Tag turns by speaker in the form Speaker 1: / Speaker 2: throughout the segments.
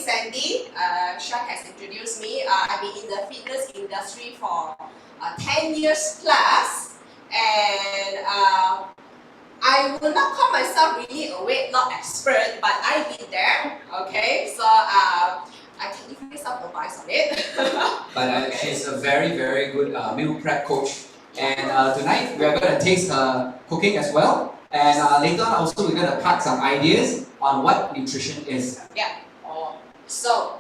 Speaker 1: is Sandy. Sean has introduced me. I've been in the fitness industry for 10 years plus, and I will not call myself really a weight loss expert, but I've been there. Okay, so I can give you some advice on it.
Speaker 2: But she's a very, very good meal prep coach. And tonight we are going to taste her cooking as well. And later on also we're going to pack some ideas on what nutrition is.
Speaker 1: Yeah. So,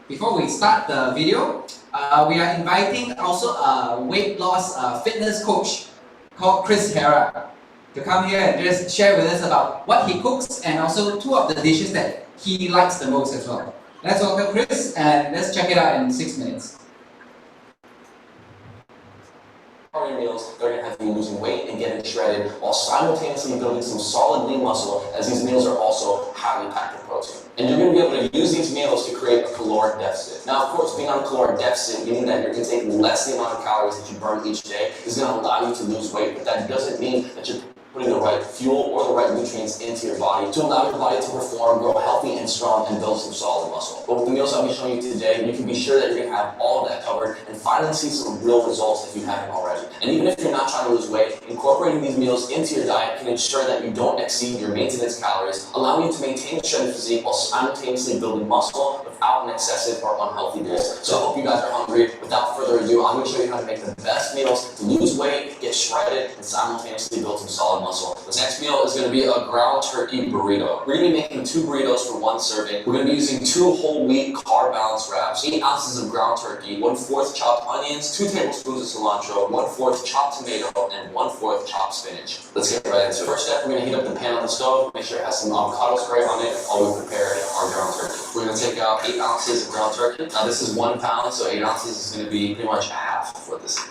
Speaker 2: before we start the video, we are inviting also a weight loss fitness coach called Chris Hera to come here and just share with us about what he cooks and also two of the dishes that he likes the most as well. Let's welcome Chris and let's check it out in 6 minutes.
Speaker 3: Calorie meals, they're going to have you losing weight and getting shredded while simultaneously building some solid lean muscle, as these meals are also highly packed with protein. And you're going to be able to use these meals to create a caloric deficit. Now, of course, being on a caloric deficit, meaning that you're taking less the amount of calories that you burn each day, is going to allow you to lose weight, but that doesn't mean that you're putting the right fuel or the right nutrients into your body to allow your body to perform, grow healthy and strong, and build some solid muscle. But with the meals I'll be showing you today, you can be sure that you're going to have all of that covered and finally see some real results if you haven't already. And even if you're not trying to lose weight, incorporating these meals into your diet can ensure that you don't exceed your maintenance calories, allowing you to maintain a shredded physique while simultaneously building muscle without an excessive or unhealthy goal. So I hope you guys are hungry. Without further ado, I'm going to show you how to make the best meals to lose weight, get shredded, and simultaneously build some solid muscle. This next meal is going to be a ground turkey burrito. We're going to be making 2 burritos for 1 serving. We're going to be using 2 whole wheat carb balance wraps, 8 ounces of ground turkey, 1/4 chopped onions, 2 tablespoons of cilantro, 1/4 chopped tomato, and 1/4 chopped spinach. Let's get right into it. First step, we're going to heat up the pan on the stove. Make sure it has some avocado spray on it while we prepare our ground turkey. We're going to take out 8 ounces of ground turkey. Now this is 1 pound, so 8 ounces is going to be pretty much half of what this is.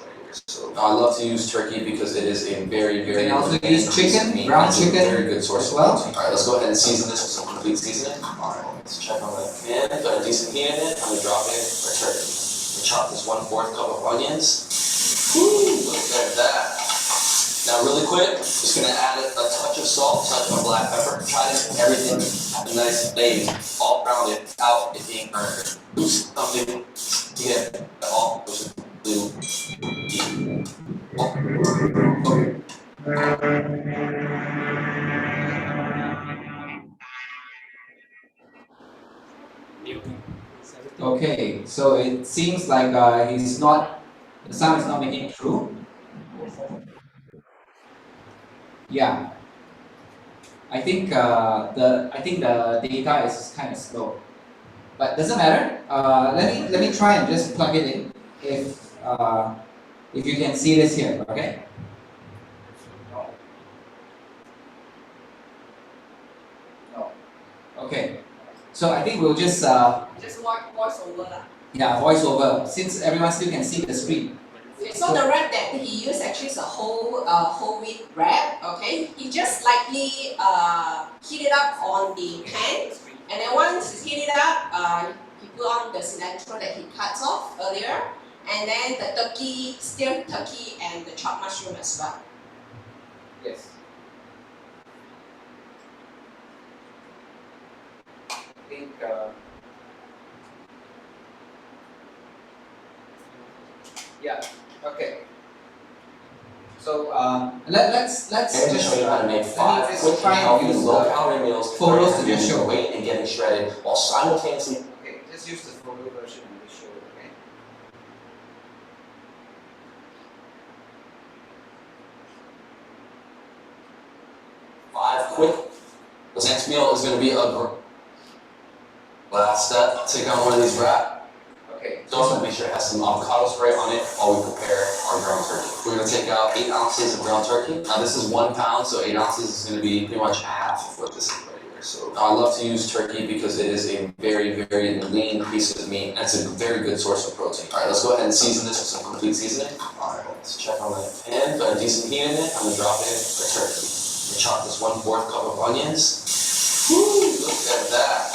Speaker 3: So I love to use turkey because it is a very, very
Speaker 2: you can also use chicken, ground chicken,
Speaker 3: very good source as well. Alright, let's go ahead and season this with some complete seasoning. Alright, let's check on the pan. Got a decent heat in it. I'm going to drop in our turkey. We chop this 1/4 cup of onions. Woo, look at that. Now really quick, just going to add a touch of salt, touch of black pepper. Try to make everything have a nice glaze all around it without it being burned. Do something to get it all blue.
Speaker 2: Okay, so it seems like the sound is not making it through. Yeah. I think the data is kind of slow, but doesn't matter. Let me try and just plug it in if you can see this here. Okay. No. Okay. So I think we'll just
Speaker 1: voice over lah.
Speaker 2: Yeah, voice over, since everyone still can see the screen.
Speaker 1: So the wrap that he used actually is a whole wheat wrap. Okay, he just lightly heat it up on the pan, and then once it's heated up, he put on the cilantro that he cuts off earlier, and then the turkey, steamed turkey, and the chopped mushroom as well.
Speaker 2: Yes. I think. Yeah. Okay. So let's
Speaker 3: just show you how to make 5 quick and healthy low-calorie meals for losing weight and getting shredded while simultaneously.
Speaker 2: Okay, just use the photo version and just show it. Okay.
Speaker 3: 5 quick. This next meal is going to be a last step. Take on one of these wraps.
Speaker 2: Okay.
Speaker 3: So also make sure it has some avocado spray on it while we prepare our ground turkey. We're going to take out 8 ounces of ground turkey. Now this is 1 pound, so 8 ounces is going to be pretty much half of what this is right here. So I love to use turkey because it is a very, very lean piece of meat. And it's a very good source of protein. Alright, let's go ahead and season this with some complete seasoning. Alright, let's check on the pan. Got a decent heat in it. I'm going to drop in the turkey. We chop this 1/4 cup of onions. Woo, look at that.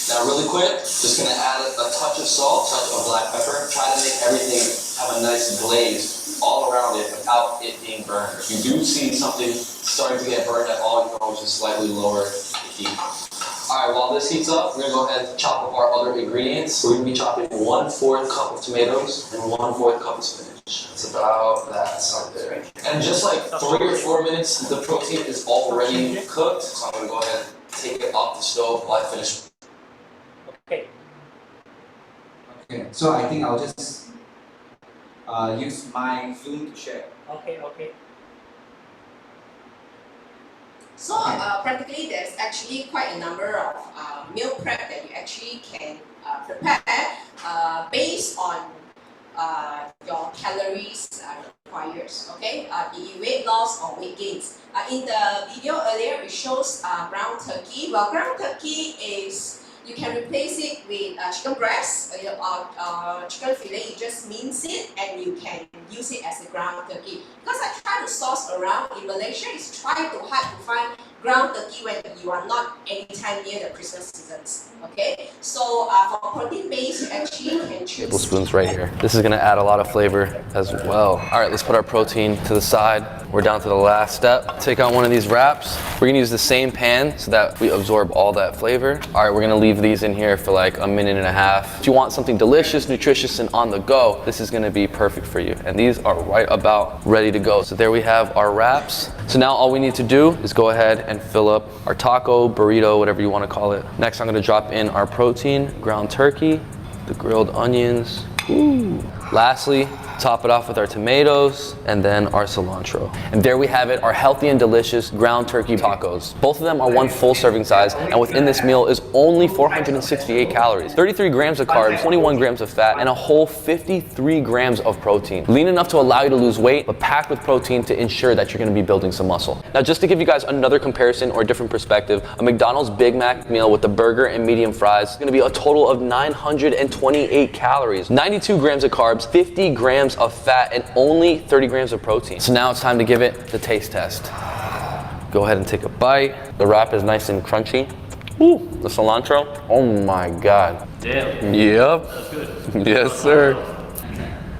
Speaker 3: Now really quick, just going to add a touch of salt, touch of black pepper. Try to make everything have a nice glaze all around it without it being burned. If you do see something starting to get burned at all, you can always just slightly lower the heat. Alright, while this heats up, we're gonna go ahead and chop up our other ingredients. We're gonna be chopping 1/4 cup of tomatoes and 1/4 cup of spinach. It's about that right there. And just like 3 or 4 minutes, the protein is already cooked. So I'm gonna go ahead and take it off the stove while I finish.
Speaker 2: Okay, so I think I'll just use my Zoom to share.
Speaker 4: Okay.
Speaker 1: So practically there's actually quite a number of meal prep that you actually can prepare based on your calories required, okay? Be it weight loss or weight gains. In the video earlier, it shows ground turkey. Well, ground turkey is, you can replace it with chicken breast or chicken fillet. You just mince it and you can use it as a ground turkey. Because I try to source around in Malaysia, it's trying to hard to find ground turkey when you are not anytime near the Christmas seasons. Okay, so for protein base, you actually can choose
Speaker 3: Tablespoons right here. This is gonna add a lot of flavor as well. All right, let's put our protein to the side. We're down to the last step. Take out one of these wraps. We're gonna use the same pan so that we absorb all that flavor. All right, we're gonna leave these in here for like a minute and a half. If you want something delicious, nutritious, and on the go, this is gonna be perfect for you. And these are right about ready to go. So there we have our wraps. So now all we need to do is go ahead and fill up our taco, burrito, whatever you wanna call it. Next, I'm gonna drop in our protein, ground turkey, the grilled onions. Ooh. Lastly, top it off with our tomatoes and then our cilantro. And there we have it, our healthy and delicious ground turkey tacos. Both of them are one full serving size, and within this meal is only 468 calories, 33 grams of carbs, 21 grams of fat, and a whole 53 grams of protein. Lean enough to allow you to lose weight, but packed with protein to ensure that you're gonna be building some muscle. Now, just to give you guys another comparison or a different perspective, a McDonald's Big Mac meal with the burger and medium fries is gonna be a total of 928 calories, 92 grams of carbs, 50 grams of fat, and only 30 grams of protein. So now it's time to give it the taste test. Go ahead and take a bite. The wrap is nice and crunchy. Ooh, the cilantro, oh my God.
Speaker 4: Damn.
Speaker 3: Yep.
Speaker 4: That's good.
Speaker 3: Yes, sir.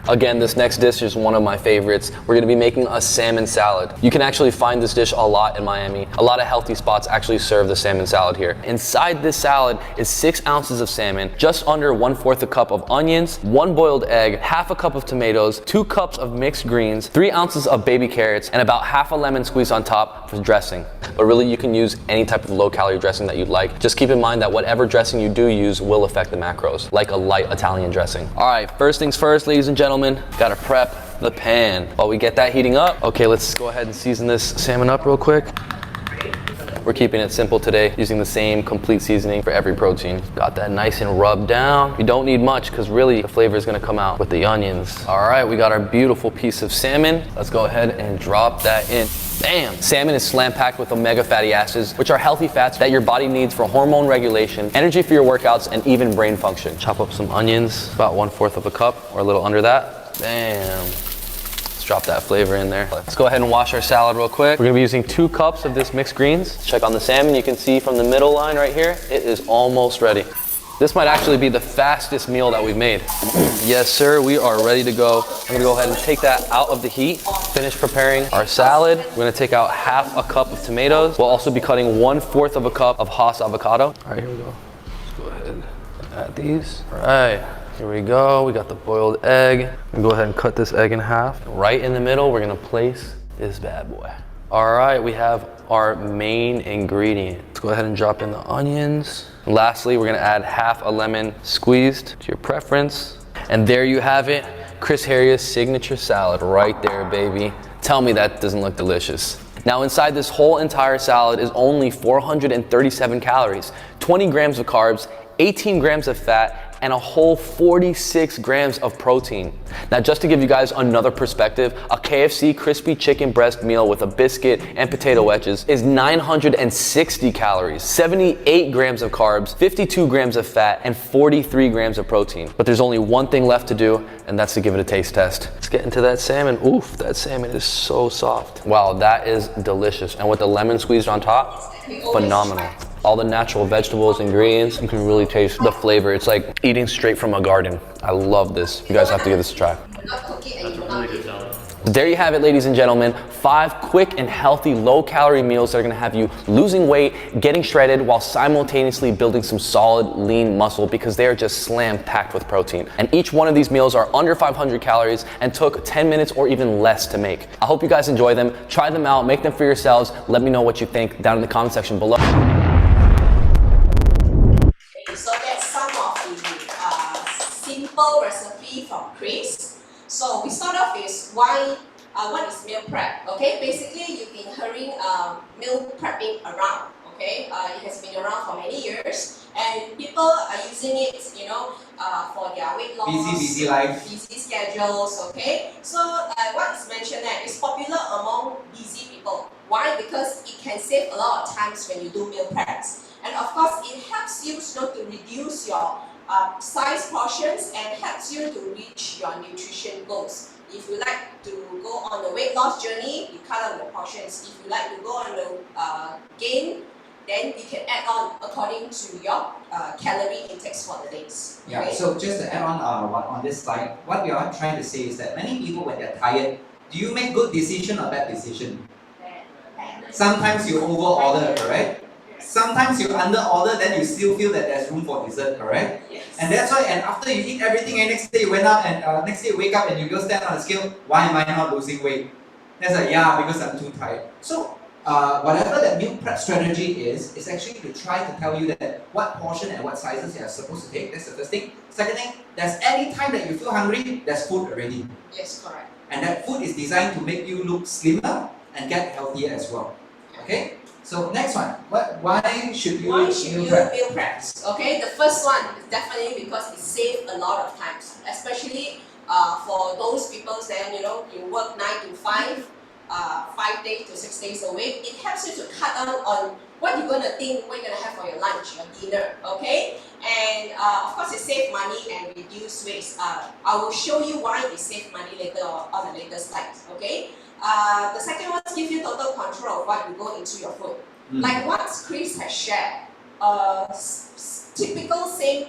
Speaker 3: Again, this next dish is one of my favorites. We're gonna be making a salmon salad. You can actually find this dish a lot in Miami. A lot of healthy spots actually serve the salmon salad here. Inside this salad is 6 ounces of salmon, just under 1/4 a cup of onions, 1 boiled egg, half a cup of tomatoes, 2 cups of mixed greens, 3 ounces of baby carrots, and about half a lemon squeezed on top for dressing. But really, you can use any type of low-calorie dressing that you'd like. Just keep in mind that whatever dressing you do use will affect the macros, like a light Italian dressing. All right, first things first, ladies and gentlemen, gotta prep the pan. While we get that heating up, okay, let's go ahead and season this salmon up real quick. We're keeping it simple today, using the same complete seasoning for every protein. Got that nice and rubbed down. You don't need much because really the flavor is gonna come out with the onions. All right, we got our beautiful piece of salmon. Let's go ahead and drop that in. Bam! Salmon is slam-packed with omega fatty acids, which are healthy fats that your body needs for hormone regulation, energy for your workouts, and even brain function. Chop up some onions, about 1/4 of a cup or a little under that. Bam! Let's drop that flavor in there. Let's go ahead and wash our salad real quick. We're gonna be using 2 cups of this mixed greens. Check on the salmon. You can see from the middle line right here, it is almost ready. This might actually be the fastest meal that we've made. Yes, sir, we are ready to go. I'm gonna go ahead and take that out of the heat. Finish preparing our salad. We're gonna take out half a cup of tomatoes. We'll also be cutting 1/4 of a cup of Qhouse avocado. All right, here we go. Let's go ahead and add these. All right, here we go. We got the boiled egg. I'm gonna go ahead and cut this egg in half. Right in the middle, we're gonna place this bad boy. All right, we have our main ingredient. Let's go ahead and drop in the onions. And lastly, we're gonna add half a lemon squeezed to your preference. And there you have it, Chris Harria's signature salad right there, baby. Tell me that doesn't look delicious. Now inside this whole entire salad is only 437 calories, 20 grams of carbs, 18 grams of fat, and a whole 46 grams of protein. Now, just to give you guys another perspective, a KFC crispy chicken breast meal with a biscuit and potato wedges is 960 calories, 78 grams of carbs, 52 grams of fat, and 43 grams of protein. But there's only one thing left to do, and that's to give it a taste test. Let's get into that salmon. Oof, that salmon is so soft. Wow, that is delicious. And with the lemon squeezed on top, phenomenal. All the natural vegetables, ingredients, you can really taste the flavor. It's like eating straight from a garden. I love this. You guys have to give this a try.
Speaker 4: That's a really good salad.
Speaker 3: There you have it, ladies and gentlemen. 5 quick and healthy, low-calorie meals that are gonna have you losing weight, getting shredded, while simultaneously building some solid, lean muscle because they are just slam-packed with protein. And each one of these meals are under 500 calories and took 10 minutes or even less to make. I hope you guys enjoy them. Try them out, make them for yourselves. Let me know what you think down in the comment section below.
Speaker 1: So that's some of the simple recipe from Qhouse. So we start off with what is meal prep. Okay, basically you've been hearing meal prepping around. Okay, it has been around for many years, and people are using it, for their weight loss,
Speaker 2: Busy life.
Speaker 1: busy schedules. Okay, so what is mentioned there is popular among busy people. Why? Because it can save a lot of times when you do meal preps. And of course, it helps you to reduce your size portions and helps you to reach your nutrition goals. If you like to go on the weight loss journey, you cut down the portions. If you like to go on the gain, then you can add on according to your calorie intakes for the days.
Speaker 2: Yeah,
Speaker 1: Okay?
Speaker 2: so just to add on this slide, what we are trying to say is that many people, when they're tired, do you make good decision or bad decision? Sometimes you over order, correct? Sometimes you under order, then you still feel that there's room for dessert, correct?
Speaker 1: Yes.
Speaker 2: And that's why, and after you eat everything, and next day you went up, and next day you wake up and you go stand on the scale, why am I not losing weight? That's like, yeah, because I'm too tired. So, whatever that meal prep strategy is actually to try to tell you that what portion and what sizes you are supposed to take. That's the first thing. Second thing, there's any time that you feel hungry, there's food already.
Speaker 1: Yes, correct.
Speaker 2: And that food is designed to make you look slimmer and get healthier as well. Okay? So next one, why should you
Speaker 1: Why should you
Speaker 2: meal prep?
Speaker 1: meal preps? Okay, the first one is definitely because it saves a lot of times, especially for those people that you work 9 to 5, 5 days to 6 days a week. It helps you to cut down on what you're gonna think, what you're gonna have for your lunch, your dinner. Okay, and of course it saves money and reduce waste. I will show you why it saves money later on the later slides. Okay. The second one gives you total control of what you go into your food. Like what Qhouse has shared, typical same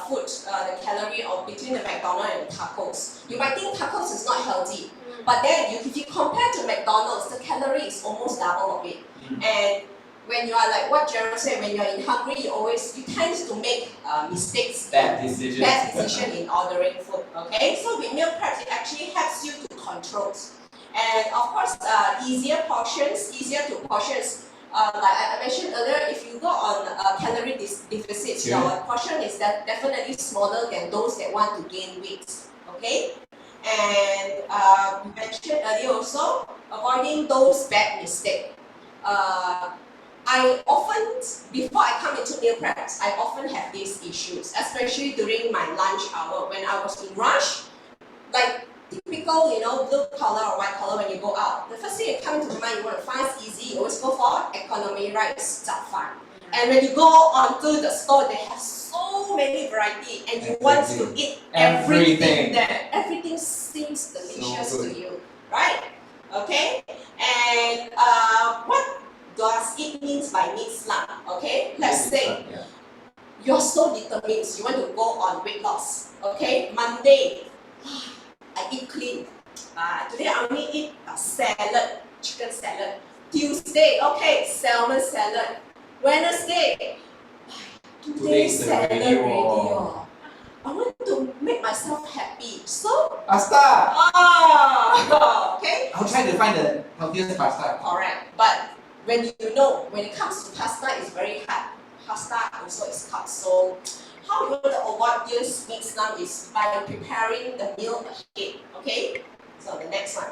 Speaker 1: food, the calorie of between the McDonald's and the tacos. You might think tacos is not healthy, but then if you compare to McDonald's, the calorie is almost double of it. And when you are like what Gerald said, when you're in hungry, you tend to make mistakes,
Speaker 2: Bad decisions.
Speaker 1: bad decision in ordering food. Okay, so with meal prep, it actually helps you to control. And of course, easier to portions. Like I mentioned earlier, if you go on calorie deficits, your portion is definitely smaller than those that want to gain weight. Okay, and we mentioned earlier also avoiding those bad mistakes. I often, before I come into meal preps, I often have these issues, especially during my lunch hour when I was in rush, like. Typical, blue collar or white collar when you go out. The first thing that comes to mind, you want to fast, easy, you always go for economy rice, fun. And when you go onto the store, they have so many variety, and you want to eat everything there. Everything seems delicious to you, right? Okay. And what does it mean by meat slump? Okay. Let's say you're so determined, you want to go on weight loss. Okay. Monday. I eat clean. Today I only eat a salad, chicken salad. Tuesday, okay, salmon salad. Wednesday, today's salad already. I want to make myself happy. So
Speaker 2: Pasta!
Speaker 1: Okay.
Speaker 2: I'll try to find the healthiest pasta.
Speaker 1: Correct. But when it comes to pasta, it's very hard. Pasta also is hard. So how you want to avoid this meat slump is by preparing the meal ahead. Okay? So the next one.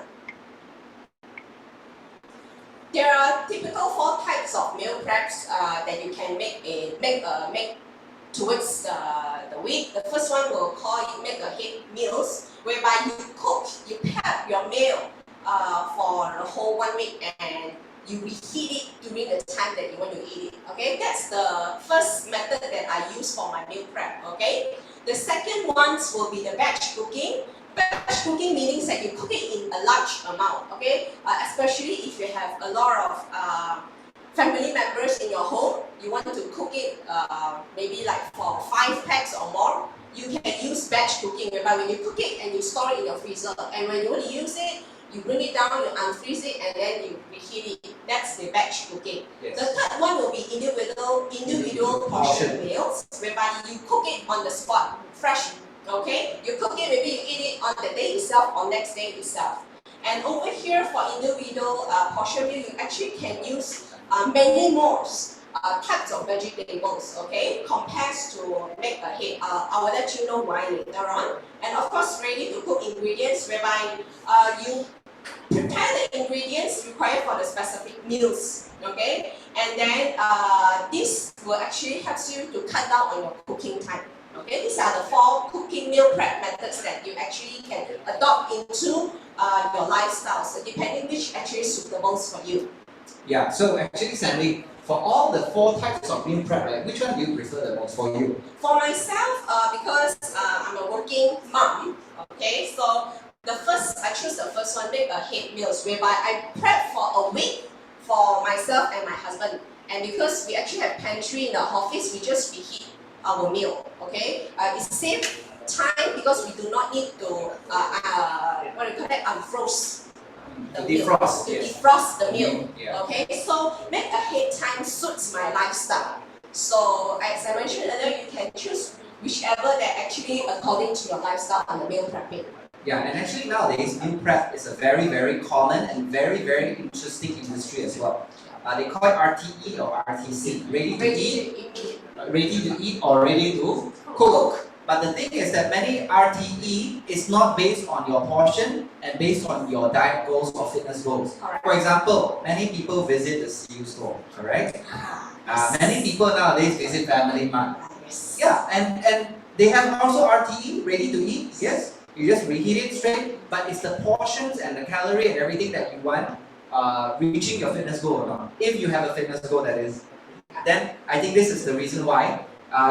Speaker 1: There are typical 4 types of meal preps that you can make towards the week. The first one we'll call it make ahead meals, whereby you prep your meal for the whole 1 week and you reheat it during the time that you want to eat it. Okay, that's the first method that I use for my meal prep. Okay, the second ones will be the batch cooking. Batch cooking means that you cook it in a large amount. Okay, especially if you have a lot of family members in your home, you want to cook it maybe like for 5 packs or more. You can use batch cooking, whereby when you cook it and you store it in your freezer, and when you want to use it, you bring it down, you unfreeze it, and then you reheat it. That's the batch cooking.
Speaker 2: Yes.
Speaker 1: The third one will be individual portion meals, whereby you cook it on the spot, fresh. Okay, you cook it, maybe you eat it on the day itself or next day itself. And over here for individual portion meal, you actually can use many more types of vegetables, okay, compared to make ahead. I will let you know why later on. And of course, ready to cook ingredients, whereby you prepare the ingredients required for the specific meals, okay? And then this will actually help you to cut down on your cooking time. Okay, these are the 4 cooking meal prep methods that you actually can adopt into your lifestyle. So depending which actually suitable for you.
Speaker 2: Yeah, so actually Sandy, for all the 4 types of meal prep, right, which one do you prefer the most for you?
Speaker 1: For myself, because I'm a working mom, okay, so I choose the first one, make ahead meals, whereby I prep for a week for myself and my husband. And because we actually have pantry in the office, we just reheat our meal, okay? It saves time because we do not need to, unfroze the meal. Defrost the meal,
Speaker 2: Yeah.
Speaker 1: okay? So make ahead time suits my lifestyle. So as I mentioned earlier, you can choose whichever that actually according to your lifestyle on the meal prepping.
Speaker 2: Yeah, and actually nowadays meal prep is a very, very common and very, very interesting industry as well. They call it RTE or RTC, ready to eat or ready to cook. But the thing is that many RTE is not based on your portion and based on your diet goals or fitness goals.
Speaker 1: Correct.
Speaker 2: For example, many people visit the CU store, correct? Many people nowadays visit Family Mart.
Speaker 1: Yes.
Speaker 2: Yeah, and they have also RTE, ready to eat, yes. You just reheat it straight, but it's the portions and the calorie and everything that you want reaching your fitness goal or not. If you have a fitness goal, that is, then I think this is the reason why.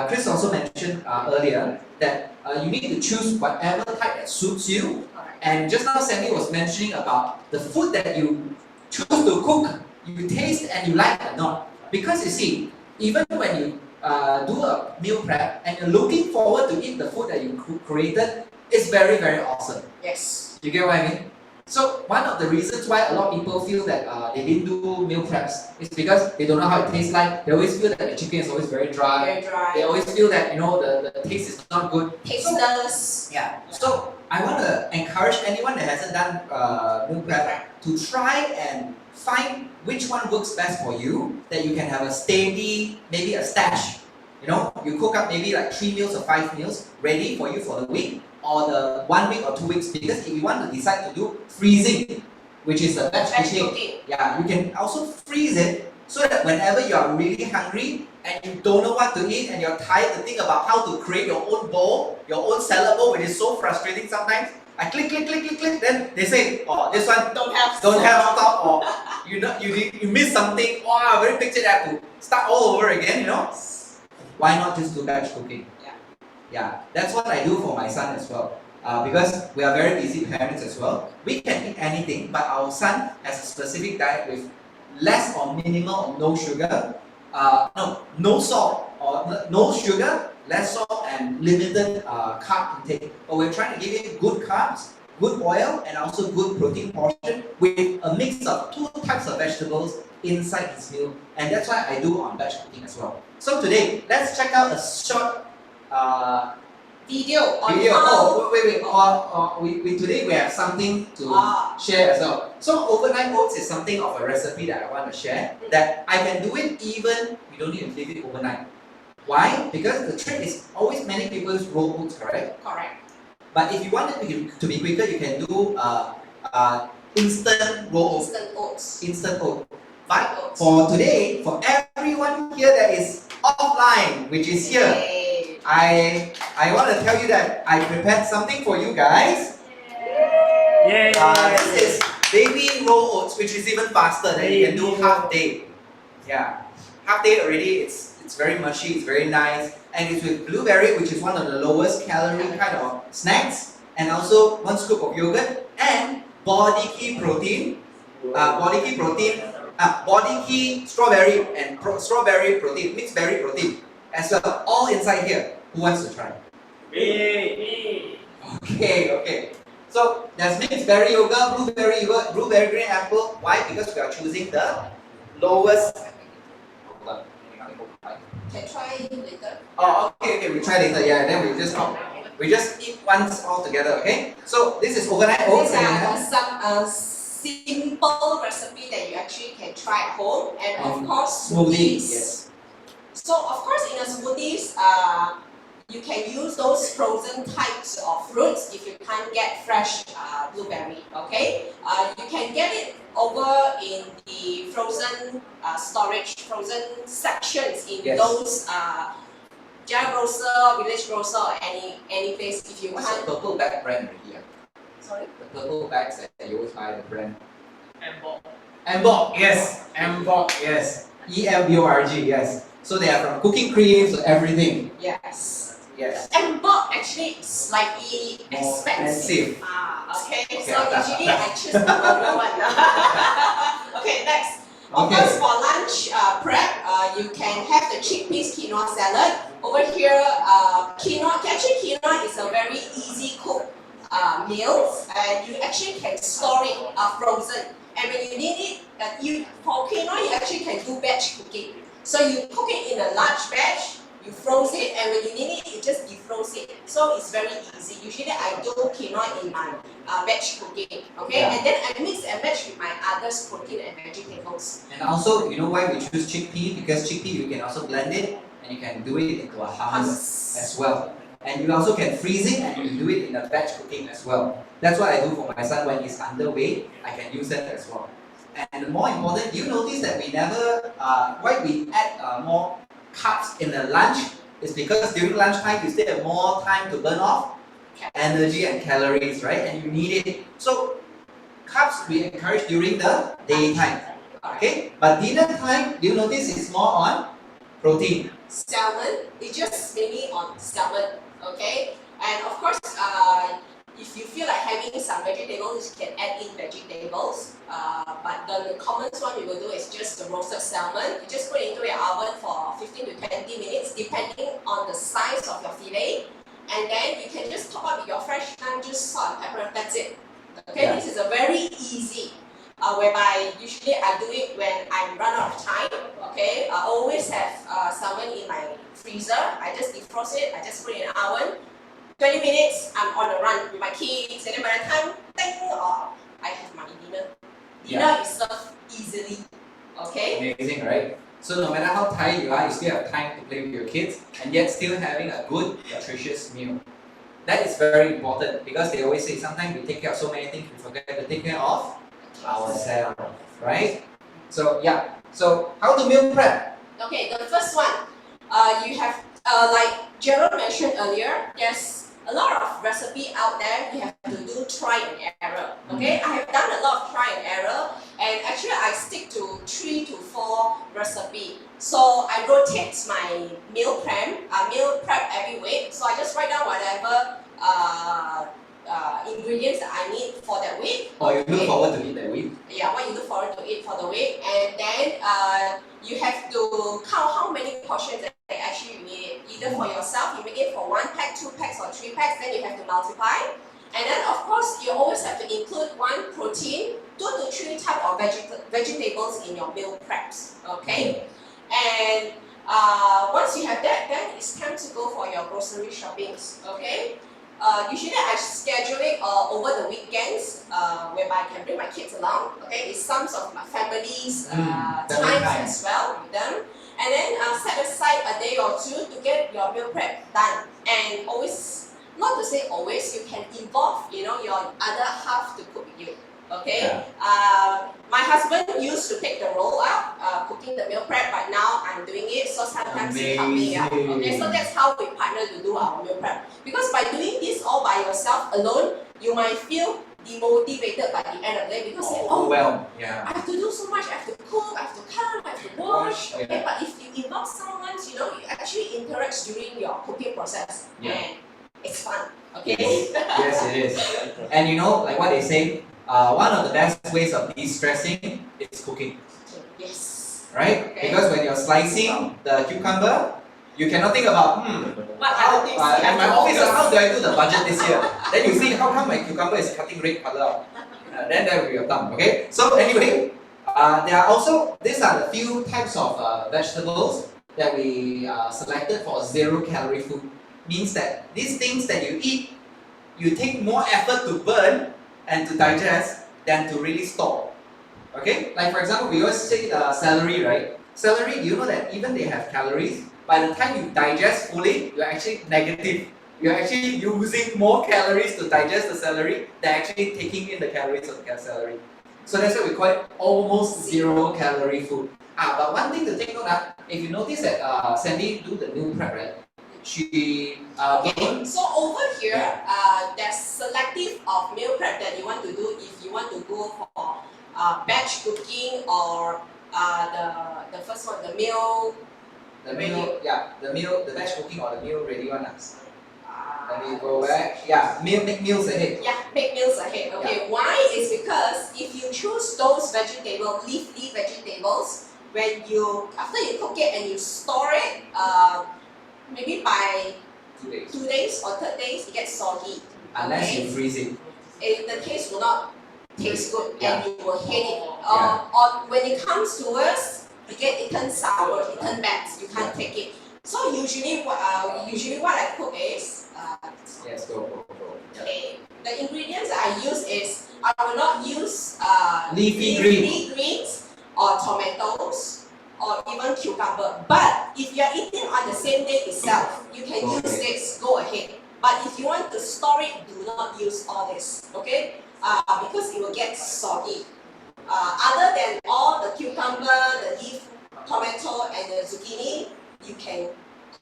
Speaker 2: Chris also mentioned earlier that you need to choose whatever type that suits you. And just now Sammy was mentioning about the food that you choose to cook, you taste and you like or not. Because you see, even when you do a meal prep and you're looking forward to eat the food that you created, it's very, very awesome.
Speaker 1: Yes.
Speaker 2: You get what I mean? So one of the reasons why a lot of people feel that they didn't do meal preps is because they don't know how it tastes like. They always feel that the chicken is always very dry.
Speaker 1: Very dry.
Speaker 2: They always feel that the taste is not good.
Speaker 1: Tasteless.
Speaker 2: Yeah. So I want to encourage anyone that hasn't done meal prep to try and find which one works best for you, that you can have a steady, maybe a stash. You cook up maybe like 3 meals or 5 meals ready for you for the week, or the 1 week or 2 weeks, because if you want to decide to do freezing, which is the batch cooking, yeah, you can also freeze it so that whenever you are really hungry and you don't know what to eat and you're tired to think about how to create your own bowl, your own salad bowl, which is so frustrating sometimes. I click, then they say, oh, this one don't have stock, or you miss something, oh, very picture that to start all over again, Why not just do batch cooking? Yeah, that's what I do for my son as well. Because we are very busy parents as well. We can eat anything, but our son has a specific diet with less or minimal or no sugar, no salt or no sugar, less salt and limited carb intake. But we're trying to give him good carbs, good oil, and also good protein portion with a mix of 2 types of vegetables inside his meal. And that's why I do on batch cooking as well. So today, let's check out a short
Speaker 1: video on
Speaker 2: video.
Speaker 1: how.
Speaker 2: Today we have something to share as well. So overnight oats is something of a recipe that I want to share, that I can do it even you don't need to leave it overnight. Why? Because the trick is always many people use raw oats, correct?
Speaker 1: Correct.
Speaker 2: But if you want it to be quicker, you can do instant raw oats. Instant oats. But for today, for everyone here that is offline, which is here, I want to tell you that I prepared something for you guys.
Speaker 4: Yay!
Speaker 2: This is baby raw oats, which is even faster. That you can do half day. Yeah, half day already. It's very mushy. It's very nice, and it's with blueberry, which is one of the lowest calorie kind of snacks, and also 1 scoop of yogurt and body key protein. Body key strawberry and strawberry protein, mixed berry protein as well, all inside here. Who wants to try?
Speaker 4: Me.
Speaker 2: Okay. So there's mixed berry yogurt, blueberry yogurt, blueberry green apple. Why? Because we are choosing the lowest.
Speaker 1: Can try later.
Speaker 2: Oh, okay, we try later. Yeah, then we just talk. We just eat once all together. Okay. So this is overnight oats.
Speaker 1: These
Speaker 2: And
Speaker 1: are
Speaker 2: you have
Speaker 1: some simple recipe that you actually can try at home, and of course
Speaker 2: smoothies.
Speaker 1: smoothies.
Speaker 2: Yes.
Speaker 1: So of course in a smoothies, you can use those frozen types of fruits if you can't get fresh blueberry. Okay, you can get it over in the frozen storage, frozen sections in
Speaker 2: Yes.
Speaker 1: those General Grocer, Village Grocer, or any place if you
Speaker 2: What's the
Speaker 1: can't.
Speaker 2: purple bag brand here?
Speaker 1: Sorry.
Speaker 2: The purple bags that you always buy, the brand.
Speaker 4: Embok.
Speaker 2: Yes. Emborg. Yes. EMBORG. Yes. So they are from cooking creams to everything.
Speaker 1: Yes.
Speaker 2: Yes.
Speaker 1: Embok actually is slightly
Speaker 2: More
Speaker 1: expensive.
Speaker 2: expensive.
Speaker 1: Okay.
Speaker 2: Okay,
Speaker 1: So usually I choose the lower one. Okay, next. Of
Speaker 2: Okay.
Speaker 1: course, for lunch prep, you can have the chickpeas quinoa salad. Over here, quinoa is a very easy cook meal, and you actually can store it frozen. And when you need it, for quinoa, you actually can do batch cooking. So you cook it in a large batch, you froze it, and when you need it, you just defroze it. So it's very easy. Usually I do quinoa in my batch cooking, okay?
Speaker 2: Yeah.
Speaker 1: And then I mix and match with my other protein and vegetables.
Speaker 2: And also, you know why we choose chickpea? Because chickpea you can also blend it and you can do it into a hummus as well. And you also can freeze it and you do it in a batch cooking as well. That's what I do for my son when he's underweight. I can use that as well. And more important, do you notice that we never, why we add more carbs in the lunch? Is because during lunchtime you still have more time to burn off energy and calories, right? And you need it. So carbs we encourage during the daytime. Okay? But dinner time, do you notice it's more on protein?
Speaker 1: Salmon, it's just mainly on salmon, okay? And of course, if you feel like having some vegetables, you can add in vegetables. But the commonest one we will do is just the roasted salmon. You just put it into your oven for 15 to 20 minutes, depending on the size of your fillet. And then you can just top up with your fresh lime juice, salt, and pepper. That's it. Okay,
Speaker 2: Yeah.
Speaker 1: this is a very easy. Whereby usually I do it when I run out of time. Okay, I always have salmon in my freezer. I just defrost it. I just put it in the oven. 20 minutes, I'm on the run with my kids, and then by the time, I have my dinner. Dinner is served easily. Okay.
Speaker 2: Amazing, right? So no matter how tired you are, you still have time to play with your kids and yet still having a good, nutritious meal. That is very important because they always say sometimes we take care of so many things, we forget to take care of ourselves, right? So yeah, so how to meal prep?
Speaker 1: Okay, the first one, you have, like Gerald mentioned earlier, there's a lot of recipe out there. You have to do try and error. Okay, I have done a lot of try and error, and actually I stick to 3 to 4 recipe. So I rotate my meal prep every week. So I just write down whatever ingredients that I need for that week.
Speaker 2: Or you look forward to eat that week?
Speaker 1: Yeah, what you look forward to eat for the week, and then you have to count how many portions that actually you need. Either for yourself, you make it for 1 pack, 2 packs, or 3 packs. Then you have to multiply, and then of course you always have to include 1 protein, 2 to 3 type of vegetables in your meal preps. Okay, and once you have that, then it's time to go for your grocery shoppings. Okay. Usually I schedule it over the weekends, whereby I can bring my kids along. Okay, it's some of my family's times as well with them, and then set aside a day or 2 to get your meal prep done. And always, not to say always, you can involve your other half to cook with you. Okay, my husband used to take the role up, cooking the meal prep, but now I'm doing it, so sometimes he helps me out. Okay, so that's how we partner to do our meal prep. Because by doing this all by yourself alone, you might feel demotivated by the end of the day because I have to do so much, I have to cook, I have to cut, I have to wash. Okay, but if you involve someone, you actually interact during your cooking process, and it's fun. Okay.
Speaker 2: Yes, it is. And like what they say, one of the best ways of de-stressing is cooking.
Speaker 1: Yes.
Speaker 2: Right?
Speaker 1: Okay.
Speaker 2: Because when you're slicing the cucumber, You cannot think about,
Speaker 1: What
Speaker 2: how,
Speaker 1: other things
Speaker 2: in my office, how do I do the budget this year? Then you see, how come my cucumber is cutting red color out? Then that will be your thumb, okay? So anyway, there are also, these are the few types of vegetables that we selected for 0-calorie food. Means that these things that you eat, you take more effort to burn and to digest than to really store. Okay? Like for example, we always say celery, right? Celery, do you know that even they have calories? By the time you digest fully, you're actually negative. You're actually using more calories to digest the celery than actually taking in the calories of the celery. So that's why we call it almost 0-calorie food. But one thing to take note of, if you notice that Sandy do the meal prep, right? She
Speaker 1: Okay, so over here, there's selective of meal prep that you want to do if you want to go for batch cooking or the first one, the meal.
Speaker 2: the batch cooking or the meal ready one. Let me go back. Yeah, make meals ahead.
Speaker 1: Yeah, make meals ahead. Okay, why? Is because if you choose those vegetables, leafy vegetables, when you after you cook it and you store it, maybe by
Speaker 2: 2 days.
Speaker 1: 2 days or 3rd days, it gets soggy.
Speaker 2: Unless
Speaker 1: okay?
Speaker 2: you freeze it.
Speaker 1: The taste will not taste good
Speaker 2: Yeah.
Speaker 1: and you will hate it.
Speaker 2: Yeah.
Speaker 1: Or when it comes to us, it turns sour, it turns bad, you can't take it. So usually what I cook is
Speaker 2: Yes, go. Yeah.
Speaker 1: okay. The ingredients I use is I will not use
Speaker 2: Leafy
Speaker 1: greens or tomatoes or even cucumber. But if you are eating on the same day itself, you can
Speaker 2: Go
Speaker 1: use
Speaker 2: ahead.
Speaker 1: this. Go ahead. But if you want to store it, do not use all this. Okay? Because it will get soggy. Other than all the cucumber, the leaf, tomato, and the zucchini, you can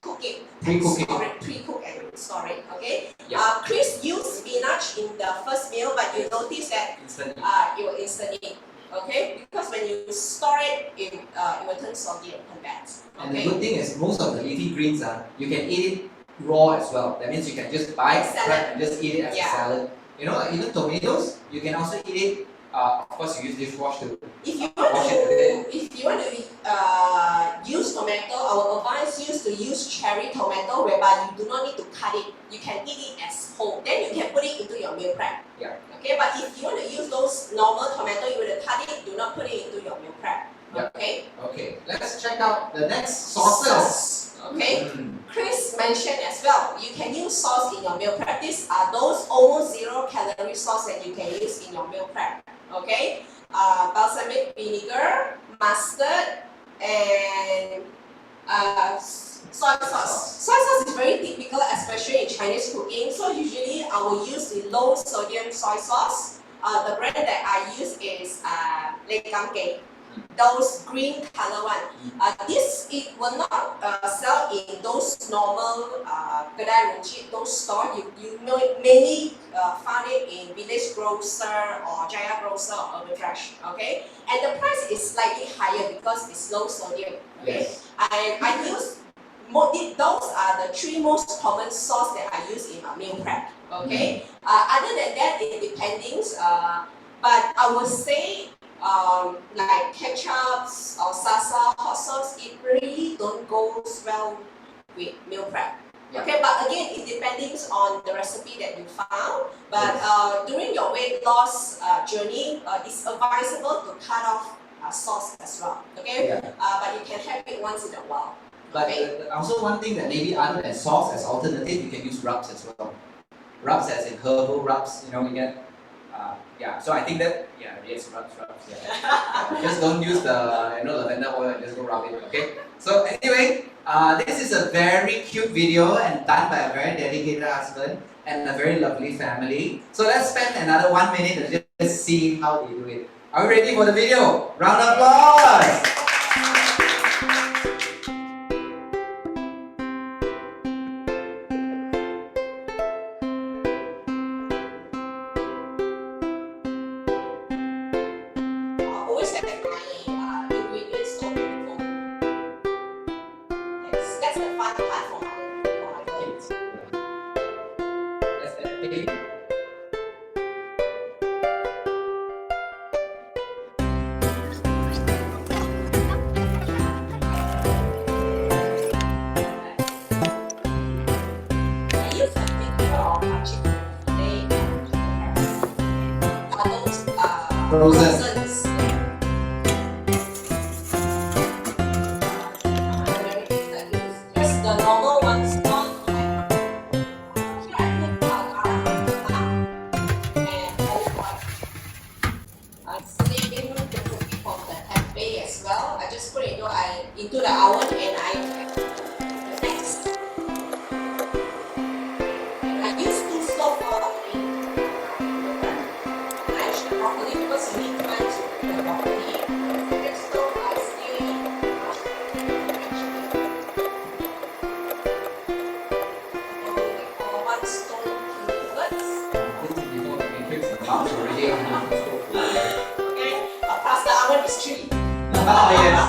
Speaker 1: cook it,
Speaker 2: Pre-cook it.
Speaker 1: pre-cook and store it. Okay.
Speaker 2: Yeah.
Speaker 1: Chris used spinach in the first meal, but you notice that
Speaker 2: Instantly.
Speaker 1: you will instant it. Okay, because when you store it, it will turn soggy and turn bad.
Speaker 2: And the
Speaker 1: Okay.
Speaker 2: good thing is most of the leafy greens you can eat it raw as well. That means you can just buy it,
Speaker 1: Salad.
Speaker 2: prep, and just eat it as
Speaker 1: Yeah.
Speaker 2: a salad. You know, like even tomatoes, you can also eat it. Of course, you use dishwash to
Speaker 1: If you
Speaker 2: wash it today.
Speaker 1: want to use tomato, I will advise you to use cherry tomato, whereby you do not need to cut it. You can eat it as whole. Then you can put it into your meal prep.
Speaker 2: Yeah.
Speaker 1: Okay, but if you want to use those normal tomato, you will cut it. Do not put it into your meal prep.
Speaker 2: Yeah.
Speaker 1: Okay.
Speaker 2: Okay, let's check out the next sauces.
Speaker 1: Sauce. Okay.
Speaker 2: Mm.
Speaker 1: Chris mentioned as well, you can use sauce in your meal prep. These are those almost 0-calorie sauce that you can use in your meal prep. Okay, balsamic vinegar, mustard, and soy sauce. Soy sauce is very typical, especially in Chinese cooking. So usually I will use the low sodium soy sauce. The brand that I use is those green color one. It will not sell in those normal those store. You mainly found it in Village Grocer or Jaya Grocer or Urban Fresh. Okay, and the price is slightly higher because it's low sodium. Okay,
Speaker 2: Yes.
Speaker 1: and I use those are the 3 most common sauce that I use in my meal prep. Okay, other than that, it depends. But I would say like ketchups or salsa, hot sauce, it really don't go well with meal prep.
Speaker 2: Yeah.
Speaker 1: Okay, but again, it depends on the recipe that you found. But during your weight loss journey, it's advisable to cut off sauce as well. Okay,
Speaker 2: Yeah.
Speaker 1: but you can have it once in a while.
Speaker 2: But
Speaker 1: Okay.
Speaker 2: also one thing that maybe other than sauce as alternative, you can use rubs as well. Rubs as in herbal rubs, you get. So I think that yes, rubs. Yeah. Just don't use the lavender oil and just go rub it. Okay. So anyway, this is a very cute video and done by a very dedicated husband and a very lovely family. So let's spend another 1 minute to just see how they do it. Are we ready for the video? Round of applause.
Speaker 1: Always have my ingredients so beautiful. Yes, that's the fun part for my kids.
Speaker 2: That's the baby. Frozen.
Speaker 1: Just the normal ones, not here I put and olive oil. Same recipe for the tempeh as well. I just put it into the oven and I next. I use 2 stoves for mash the broccoli because you need time to cook the broccoli. Next stove I still one stone first.
Speaker 2: This is before the matrix, the mouse already on the stove.
Speaker 1: Okay, plus the oven is 3.
Speaker 2: Ah, yes.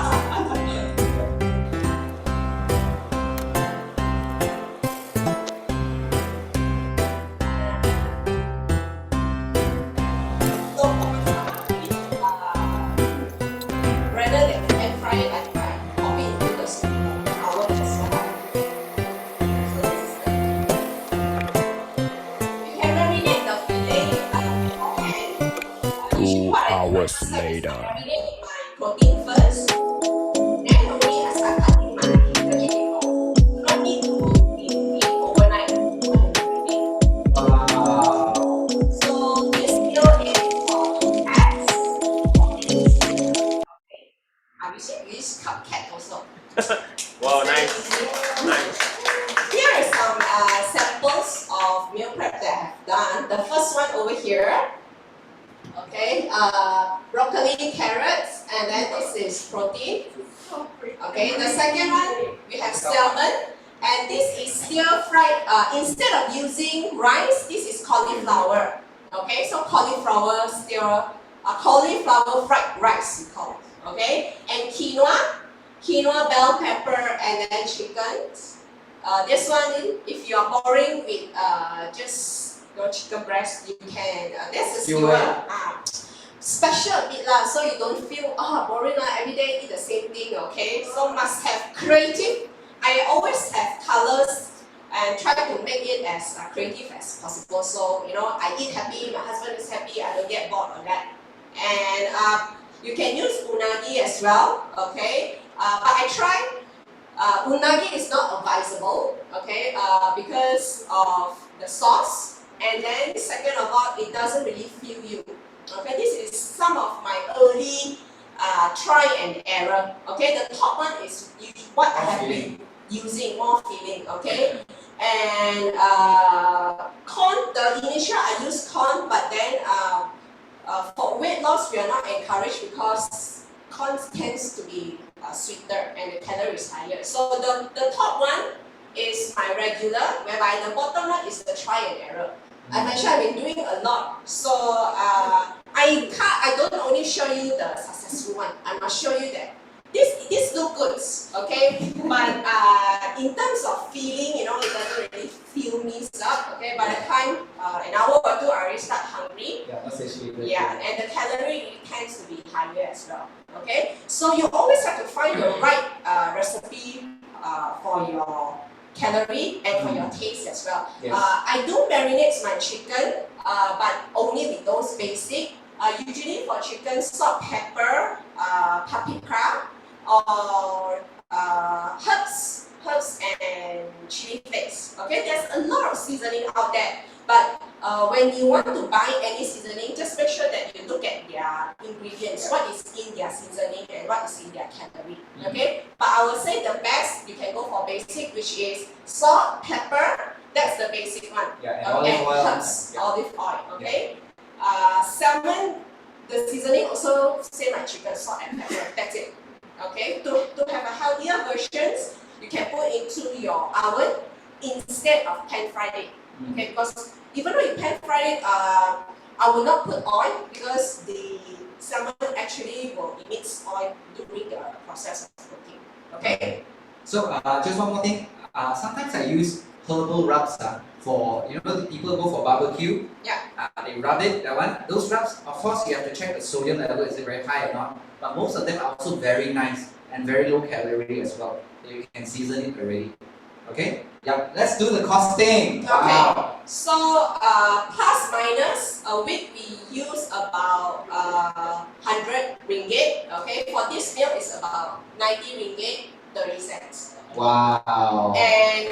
Speaker 1: So rather than pan fry it, I pop it into the oven as well. So this is you can marinate the fillet beforehand. Usually what I do is I marinate my protein first. Then only I start cutting my vegetable. Do not need to be overnight. So this meal is for 2 packs. I wish you use cupcake also.
Speaker 4: Wow, nice. Nice.
Speaker 1: Here are some samples of meal prep that I have done. The first one over here, okay, broccoli, carrots, and then this is protein. Okay, the second one, we have salmon, and this is stir fried, instead of using rice, this is cauliflower. Okay, so cauliflower fried rice, we call it. Okay, and quinoa, bell pepper, and then chicken. This one, if you are boring with just your chicken breast, you can. This is your special a bit lah, so you don't feel boring lah. Every day eat the same thing. Okay, so must have creative. I always have colors and try to make it as creative as possible. So I eat happy, my husband is happy. I don't get bored on that. And you can use unagi as well. Okay, but I try. Unagi is not advisable, okay, because of the sauce, and then second of all, it doesn't really fill you. Okay, this is some of my early try and error. Okay, the top one is what I have been using, more filling. Okay, and corn. The initial I use corn, but then for weight loss we are not encouraged because corn tends to be sweeter and the calorie is higher. So the top one is my regular, whereby the bottom one is the try and error. I mentioned I've been doing a lot, so I don't only show you the successful one. I must show you that this look good, okay, but in terms of feeling, it doesn't really fill me up. Okay, by the time an hour or two, I already start hungry.
Speaker 2: Yeah, that's actually good.
Speaker 1: Yeah, and the calorie tends to be higher as well. Okay, so you always have to find the right recipe for your calorie and for your taste as well.
Speaker 2: Yes.
Speaker 1: I do marinate my chicken, but only with those basic. Usually for chicken, salt, pepper, paprika, or herbs and chili flakes. Okay, there's a lot of seasoning out there, but when you want to buy any seasoning, just make sure that you look at their ingredients, what is in their seasoning and what is in their calorie. Okay, but I will say the best you can go for basic, which is salt, pepper. That's the basic one.
Speaker 2: Yeah, and olive oil.
Speaker 1: Herbs, olive oil. Okay. Salmon, the seasoning also same like chicken, salt and pepper. That's it. Okay. To have a healthier versions, you can put into your oven instead of pan fried it. Okay, because even though you pan fry it, I will not put oil because the salmon actually will emit oil during the process of cooking. Okay.
Speaker 2: So just one more thing. Sometimes I use herbal rubs for the people go for barbecue.
Speaker 1: Yeah.
Speaker 2: They rub it. That one. Those rubs, of course, you have to check the sodium level. Is it very high or not? But most of them are also very nice and very low calorie as well. So you can season it already. Okay. Yeah. Let's do the costing.
Speaker 1: Okay.
Speaker 2: Wow.
Speaker 1: So plus minus a week we use about 100 ringgit. Okay, for this meal is about 90 ringgit 30 cents.
Speaker 2: Wow.
Speaker 1: And